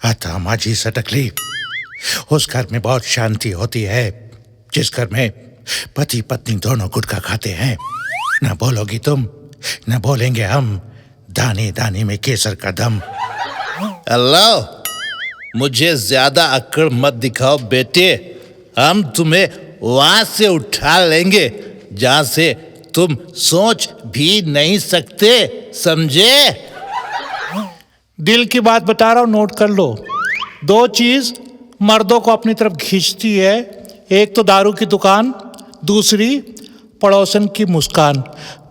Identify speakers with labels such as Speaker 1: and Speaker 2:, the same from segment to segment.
Speaker 1: आता माझी सटकली। उस घर में बहुत शांति होती है जिस घर में पति पत्नी दोनों गुटखा खाते हैं। न बोलोगी तुम, न बोलेंगे हम, दाने दाने में केसर का दम।
Speaker 2: अल्लाह, मुझे ज्यादा अक्कड़ मत दिखाओ बेटे। हम तुम्हें वहां से उठा लेंगे जहां से तुम सोच भी नहीं सकते, समझे?
Speaker 3: दिल की बात बता रहा हूं, नोट कर लो। 2 चीज मर्दों को अपनी तरफ खींचती है, एक तो दारू की दुकान, दूसरी पड़ोसन की मुस्कान।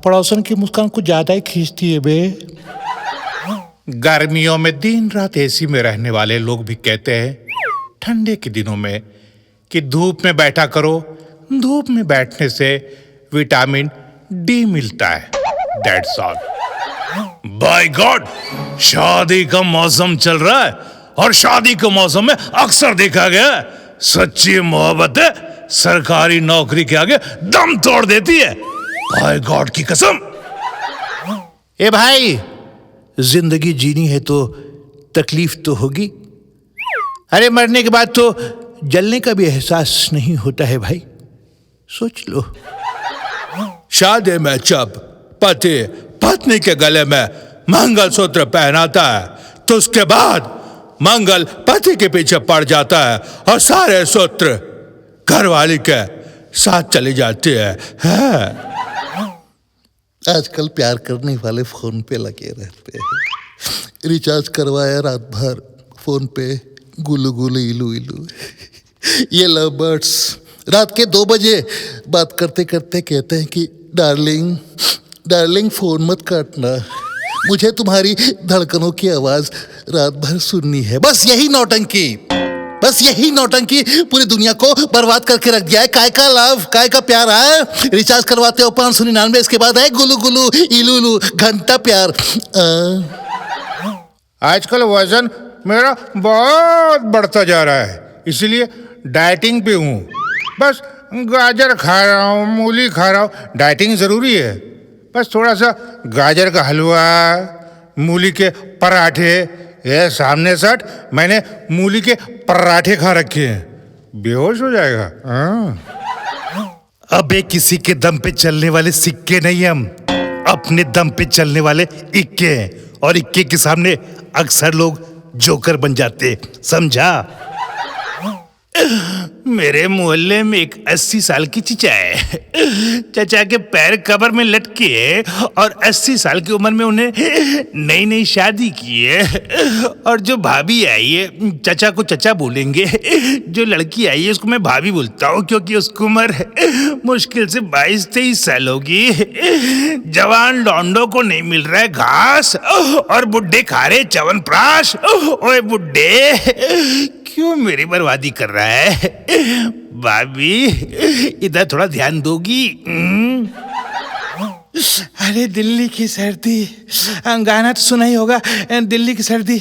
Speaker 3: पड़ोसन की मुस्कान कुछ ज्यादा ही खींचती है बे।
Speaker 1: गर्मियों में दिन रात एसी में रहने वाले लोग भी कहते हैं ठंडे के दिनों में कि धूप में बैठा करो, धूप में बैठने से विटामिन डी मिलता है। That's all.
Speaker 2: बाय गॉड, शादी का मौसम चल रहा है और शादी के मौसम में अक्सर देखा गया है सच्ची मोहब्बत सरकारी नौकरी के आगे दम तोड़ देती है। बाय गॉड की कसम।
Speaker 3: ए भाई, जिंदगी जीनी है तो तकलीफ तो होगी। अरे मरने के बाद तो जलने का भी एहसास नहीं होता है भाई, सोच लो।
Speaker 2: शादी में जब पति पत्नी के गले में मंगलसूत्र पहनाता है तो उसके बाद मंगल पति के पीछे पड़ जाता है और सारे सूत्र घरवाली के साथ चली जाती है।
Speaker 4: आजकल प्यार करने वाले फोन पे लगे रहते हैं। रिचार्ज करवाया रात भर फोन पे गुलू गुलू इलू इलू। ये लव बर्ड्स रात के 2 बजे बात करते करते कहते हैं कि डार्लिंग डार्लिंग फोन मत काटना, मुझे तुम्हारी धड़कनों की आवाज रात भर सुननी है। बस यही नौटंकी, बस यही नौटंकी पूरी दुनिया को बर्बाद करके रख दिया है। काय का लव, काय का प्यार है। रिचार्ज करवाते हो 599, इसके बाद है गुलू गुलू इलू इलू घंटा प्यार।
Speaker 1: आजकल वजन मेरा बहुत बढ़ता जा रहा है, इसलिए डाइटिंग पे हूँ। बस गाजर खा रहा हूँ, मूली खा रहा हूँ। डाइटिंग जरूरी है, बस थोड़ा सा गाजर का हलवा, मूली के पराठे। ये सामने सट मैंने मूली के पराठे खा रखे हैं, बेहोश हो जाएगा।
Speaker 3: अबे किसी के दम पे चलने वाले सिक्के नहीं, हम अपने दम पे चलने वाले इक्के हैं। और इक्के के सामने अक्सर लोग जोकर बन जाते, समझा? मेरे मोहल्ले में एक 80 साल की चचा है। चचा के पैर कब्र में लटके और 80 साल की उम्र में उन्हें नई नई शादी की है। और जो भाभी आई है, चचा को चचा बोलेंगे, जो लड़की आई है उसको मैं भाभी बोलता हूँ क्योंकि उसकी उम्र मुश्किल से 22-23 साल होगी। जवान लौंडों को नहीं मिल रहा है घास और बुड्ढे खा रहे च्यवनप्राश। ओए बुड्ढे, क्यों मेरी बर्बादी कर रहा है? भाभी, इधर थोड़ा ध्यान दोगी?
Speaker 5: अरे दिल्ली की सर्दी, गाना तो सुना ही होगा, दिल्ली की सर्दी।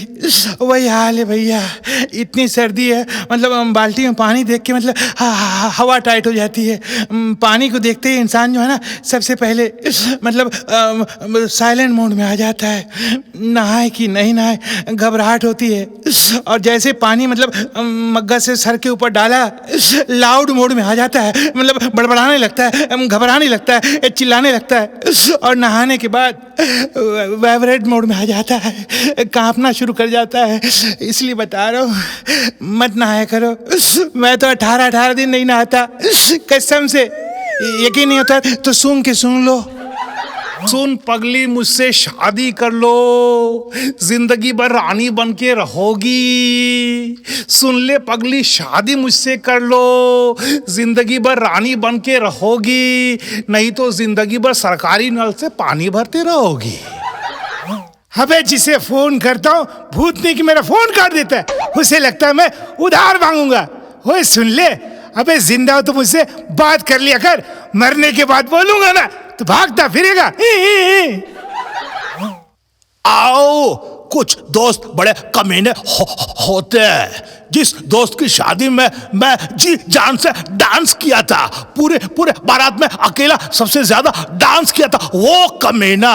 Speaker 5: वही हाल है भैया, इतनी सर्दी है मतलब बाल्टी में पानी देख के मतलब हवा टाइट हो जाती है। पानी को देखते ही इंसान जो है ना सबसे पहले मतलब साइलेंट मोड में आ जाता है। नहाए कि नहीं नहाए घबराहट होती है। और जैसे पानी मतलब मग्गा से सर के ऊपर डाला, लाउड मोड में आ जाता है, मतलब बड़बड़ाने लगता है, घबराने लगता है, चिल्लाने लगता है। और नहाने के बाद वाइब्रेट मोड में आ जाता है, कांपना शुरू कर जाता है। इसलिए बता रहा हूँ मत नहाया करो। मैं तो 18 दिन नहीं नहाता, कसम से। यकीन नहीं होता तो सुन के सुन लो।
Speaker 3: सुन पगली, मुझसे शादी कर लो, जिंदगी भर रानी बन के रहोगी। सुन ले पगली, शादी मुझसे कर लो, जिंदगी भर रानी बन के रहोगी, नहीं तो जिंदगी भर सरकारी नल से पानी भरते रहोगी।
Speaker 5: अबे जिसे फोन करता हूँ भूतनी की मेरा फोन काट देता है, उसे लगता है मैं उधार मांगूंगा। ओए सुन ले, अबे जिंदा हो तो मुझसे बात कर लिया कर, मरने के बाद बोलूंगा ना तो भागता फिरेगा।
Speaker 3: आओ, कुछ दोस्त बड़े कमीने होते हैं। जिस दोस्त की शादी में मैं जी जान से डांस किया था, पूरे बारात में अकेला सबसे ज्यादा डांस किया था, वो कमीना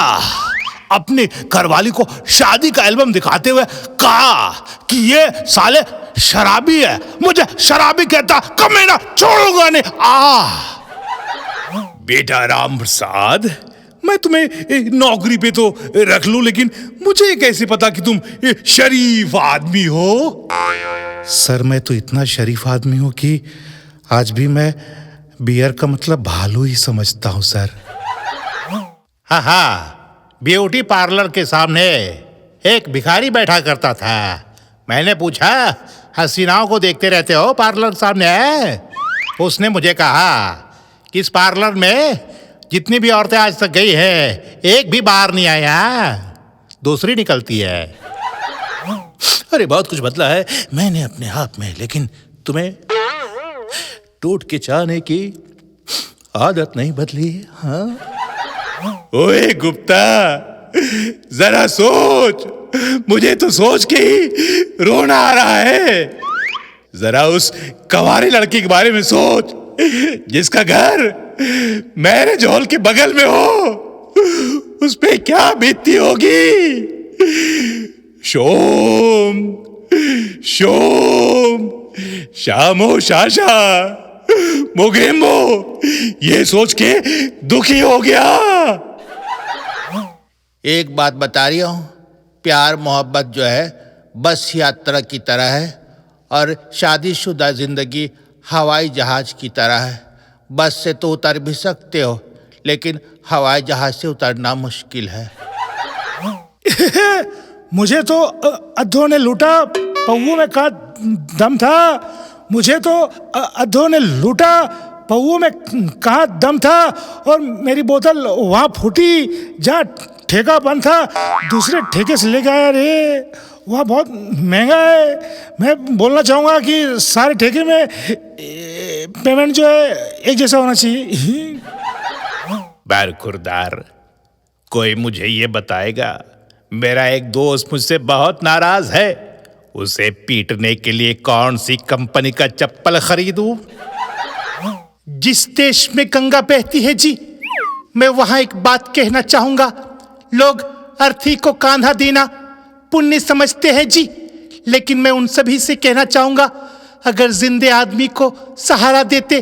Speaker 3: अपनी घरवाली को शादी का एल्बम दिखाते हुए कहा कि ये साले शराबी है। मुझे शराबी कहता कमीना छोड़ूंगा नहीं। बेटा राम प्रसाद, मैं तुम्हें नौकरी पे तो रख लूं, लेकिन मुझे कैसे पता कि तुम शरीफ आदमी हो?
Speaker 1: सर मैं तो इतना शरीफ आदमी हूं कि आज भी मैं बियर का मतलब भालू ही समझता हूं सर। हाँ हाँ, ब्यूटी पार्लर के सामने एक भिखारी बैठा करता था। मैंने पूछा, हसीनाओं को देखते रहते हो पार्लर सामने है? उसने मुझे कहा कि इस पार्लर में जितनी भी औरतें आज तक गई है एक भी बाहर नहीं आया, दूसरी निकलती है।
Speaker 3: अरे बहुत कुछ बदला है मैंने अपने आप में, लेकिन तुम्हें टूट के चाहने की आदत नहीं बदली। हाँ ओए गुप्ता, जरा सोच, मुझे तो सोच के ही रोना आ रहा है। जरा उस कवारे लड़की के बारे में सोच जिसका घर मैरिज हॉल के बगल में हो। उस पे क्या बीतती होगी। शोम शोम शामो शाशा मोगेम्बो, ये सोच के दुखी हो गया।
Speaker 4: एक बात बता रही हूं, प्यार मोहब्बत जो है बस यात्रा की तरह है और शादीशुदा जिंदगी हवाई जहाज की तरह है। बस से तो उतर भी सकते हो, लेकिन हवाई जहाज से उतरना मुश्किल है।
Speaker 5: मुझे तो अद्धों ने लूटा, पौओं में का दम था। मुझे तो अद्धों ने लूटा, पौओं में कहाँ दम था। और मेरी बोतल वहाँ फूटी जहाँ ठेका बंद था, दूसरे ठेके से लेके आया रे। वहाँ बहुत महंगा है। मैं बोलना चाहूँगा कि सारे ठेके में पेमेंट जो है एक जैसा होना चाहिए।
Speaker 3: बारखुरदार, कोई मुझे ये बताएगा, मेरा एक दोस्त मुझसे बहुत नाराज है, उसे पीटने के लिए कौन सी कंपनी का चप्पल खरीदूं?
Speaker 1: जिस देश में गंगा बहती है जी, मैं वहां एक बात कहना चाहूंगा। लोग अर्थी को कांधा देना पुण्य समझते हैं जी, लेकिन मैं उन सभी से कहना चाहूंगा, अगर जिंदे आदमी को सहारा देते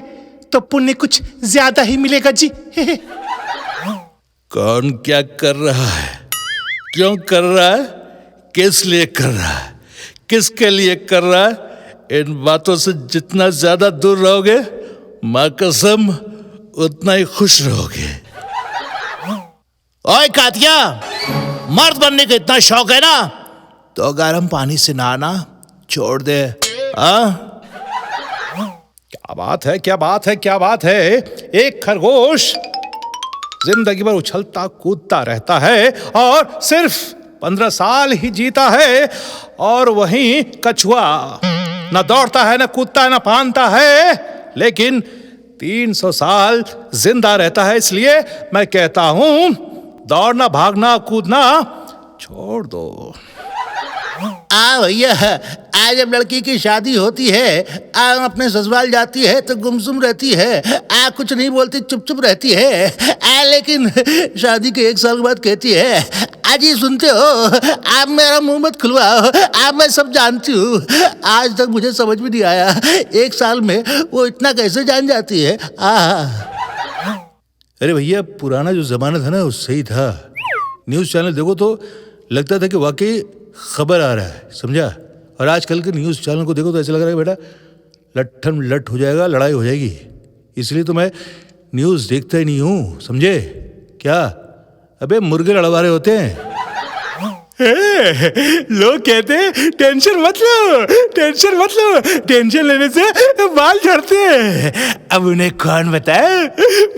Speaker 1: तो पुण्य कुछ ज्यादा ही मिलेगा जी।
Speaker 2: कौन क्या कर रहा है, क्यों कर रहा है, किस लिए कर रहा है, किसके लिए कर रहा है, इन बातों से जितना ज्यादा दूर रहोगे, मां कसम उतना ही खुश रहोगे।
Speaker 3: ओए कातिया, मर्द बनने का इतना शौक है ना, तो गर्म पानी से नहाना छोड़ दे। क्या बात है, क्या बात है, क्या बात है। एक खरगोश जिंदगी भर उछलता कूदता रहता है और सिर्फ 15 साल ही जीता है, और वहीं कछुआ न दौड़ता है, न कूदता है, न फांदता है, लेकिन 300 साल जिंदा रहता है। इसलिए मैं कहता हूं, दौड़ना भागना कूदना छोड़ दो।
Speaker 4: भैया, आज जब लड़की की शादी होती है, अपने ससुराल जाती है तो गुमसुम रहती है, कुछ नहीं बोलती, चुप चुप रहती है। लेकिन शादी के 1 साल के बाद कहती है, आज ही सुनते हो, आप मेरा मुंह मत खुलवाओ, आप मैं सब जानती हूँ। आज तक मुझे समझ में नहीं आया 1 साल में वो इतना कैसे जान जाती है।
Speaker 2: अरे भैया, पुराना जो जमाना था ना, उससे ही था। न्यूज चैनल देखो तो लगता था कि वाकई खबर आ रहा है, समझा। और आजकल के न्यूज चैनल को देखो तो ऐसा लग रहा है बेटा लट्ठम लट हो जाएगा, लड़ाई हो जाएगी। इसलिए तो मैं न्यूज देखता ही नहीं हूं, समझे क्या। अबे मुर्गे लड़वारे होते हैं।
Speaker 5: लोग कहते हैं टेंशन मत लो, टेंशन मत लो, टेंशन लेने से बाल झड़ते हैं। अब उन्हें कौन बताए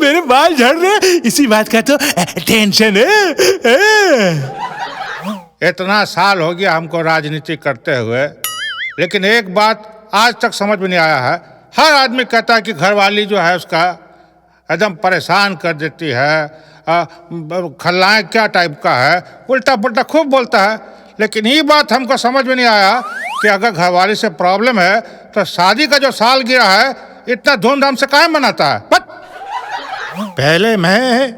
Speaker 5: मेरे बाल झड़ रहे, इसी बात का तो टेंशन है।
Speaker 1: इतना साल हो गया हमको राजनीति करते हुए, लेकिन एक बात आज तक समझ में नहीं आया है। हर आदमी कहता है कि घरवाली जो है उसका एकदम परेशान कर देती है, खलनायक क्या टाइप का है, उल्टा पुल्टा खूब बोलता है। लेकिन ये बात हमको समझ में नहीं आया कि अगर घरवाली से प्रॉब्लम है तो शादी का जो सालगिरह है इतना धूमधाम से काहे मनाता है। पहले मैं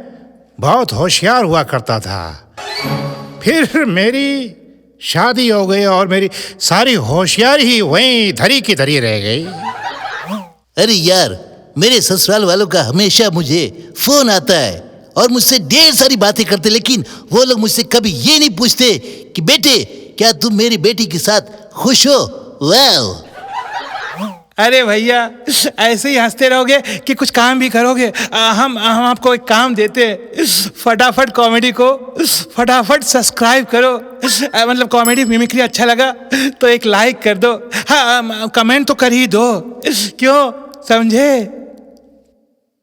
Speaker 1: बहुत होशियार हुआ करता था, फिर मेरी शादी हो गई और मेरी सारी होशियारी ही वहीं धरी की धरी रह गई।
Speaker 4: अरे यार, मेरे ससुराल वालों का हमेशा मुझे फोन आता है और मुझसे ढेर सारी बातें करते, लेकिन वो लोग मुझसे कभी ये नहीं पूछते कि बेटे क्या तुम मेरी बेटी के साथ खुश हो। वाह!
Speaker 5: अरे भैया, ऐसे ही हंसते रहोगे कि कुछ काम भी करोगे? हम आपको एक काम देते हैं, फटाफट कॉमेडी को फटाफट सब्सक्राइब करो। मतलब कॉमेडी मिमिक्री अच्छा लगा तो एक लाइक कर दो, हाँ कमेंट तो कर ही दो, क्यों? समझे?